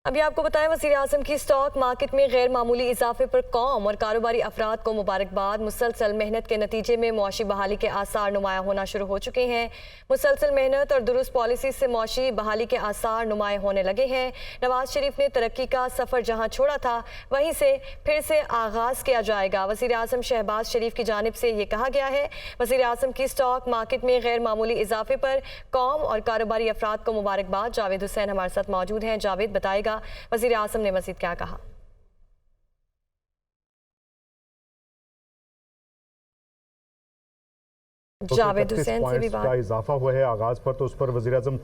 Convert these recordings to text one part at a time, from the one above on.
अभी आपको बताएं, वज़ीर आज़म की स्टॉक मार्केट में गैर मामूली इजाफे पर कौम और कारोबारी अफराद को मुबारकबाद। मुसलसल मेहनत के नतीजे में मुआशी बहाली के आसार नुमाया होना शुरू हो चुके हैं। मुसलसल मेहनत और दुरुस्त पॉलिसी से मुआशी बहाली के आसार नुमाया होने लगे हैं। नवाज शरीफ ने तरक्की का सफ़र जहाँ छोड़ा था वहीं से फिर से आगाज़ किया जाएगा। वज़ीर आज़म शहबाज शरीफ की जानिब से ये कहा गया है। वज़ीर आज़म की स्टॉक मार्केट में गैर मामूली इजाफे पर कौम और कारोबारी अफराद को मुबारकबाद। जावेद हुसैन हमारे साथ मौजूद हैं। जावेद, बताएगा वज़ीर आज़म ने मज़ीद क्या कहा? जावेद हुसैन से भी बात। इजाफा हुआ है आगाज पर, तो उस पर वज़ीर आज़म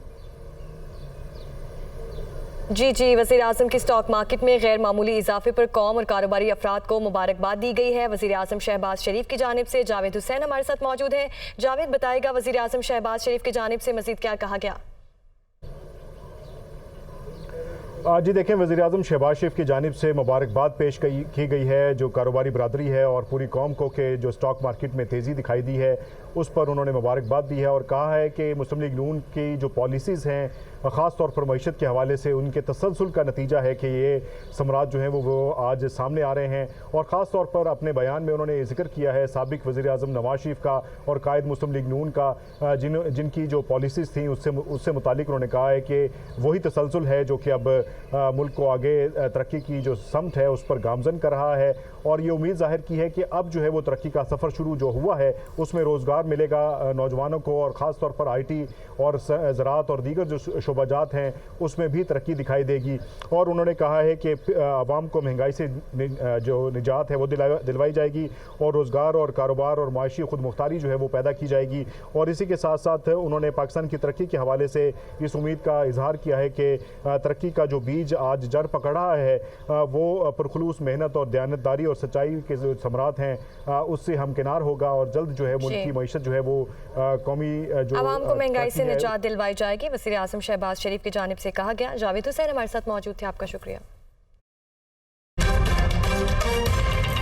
जी, वज़ीर आज़म की स्टॉक मार्केट में गैर मामूली इजाफे पर कौम और कारोबारी अफराद को मुबारकबाद दी गई है। वज़ीर आज़म शहबाज शरीफ की जानिब से जावेद हुसैन हमारे साथ मौजूद हैं। जावेद, बताएगा वज़ीर आज़म शहबाज शरीफ की जानिब से मज़ीद क्या कहा गया? जी देखें, वज़ीर आज़म शहबाज शरीफ की जानिब से मुबारकबाद पेश की गई है जो कारोबारी बरादरी है और पूरी कौम को कि जो स्टॉक मार्केट में तेज़ी दिखाई दी है उस पर उन्होंने मुबारकबाद दी है और कहा है कि मुस्लिम लीग नून की जो पॉलिसीज़ हैं ख़ास तौर पर मईशत के हवाले से उनके तसलसल का नतीजा है कि ये समरात जो हैं वो आज सामने आ रहे हैं। और ख़ास तौर पर अपने बयान में उन्होंने जिक्र किया है साबिक वज़ीर आज़म नवाज शरीफ का और कायद मुस्लिम लीग नून का, जिनकी जो पॉलिसीज़ थी उससे मुतालिक उन्होंने कहा है कि वही तसलसल है जो कि अब मुल्क को आगे तरक्की की जो समत है उस पर गामजन कर रहा है। और ये उम्मीद जाहिर की है कि अब जो है वो तरक्की का सफ़र शुरू जो हुआ है उसमें रोज़गार मिलेगा नौजवानों को और ख़ास तौर पर IT और ज़राअत और दीगर जो शोबाजात हैं उसमें भी तरक्की दिखाई देगी। और उन्होंने कहा है कि आवाम को महंगाई से जो निजात है वो दिलवाई जाएगी और रोज़गार और कारोबार और माशी खुद मुख्तारी जो है वो पैदा की जाएगी। और इसी के साथ साथ उन्होंने पाकिस्तान की तरक्की के हवाले से इस उम्मीद का इजहार किया है कि तरक्की का जो बीज आज जड़ पकड़ा है वो पुरखुलूस मेहनत और दयानतदारी और सच्चाई के जो समरात हैं उससे हमकिनार होगा और जल्द जो है मुल्क की मईशत जो है वो कौमी जो आवाम को महंगाई से निजात दिलवाई जाएगी। वज़ीर आज़म शहबाज शरीफ की जानिब से कहा गया। जावेद हुसैन हमारे साथ मौजूद थे, आपका शुक्रिया।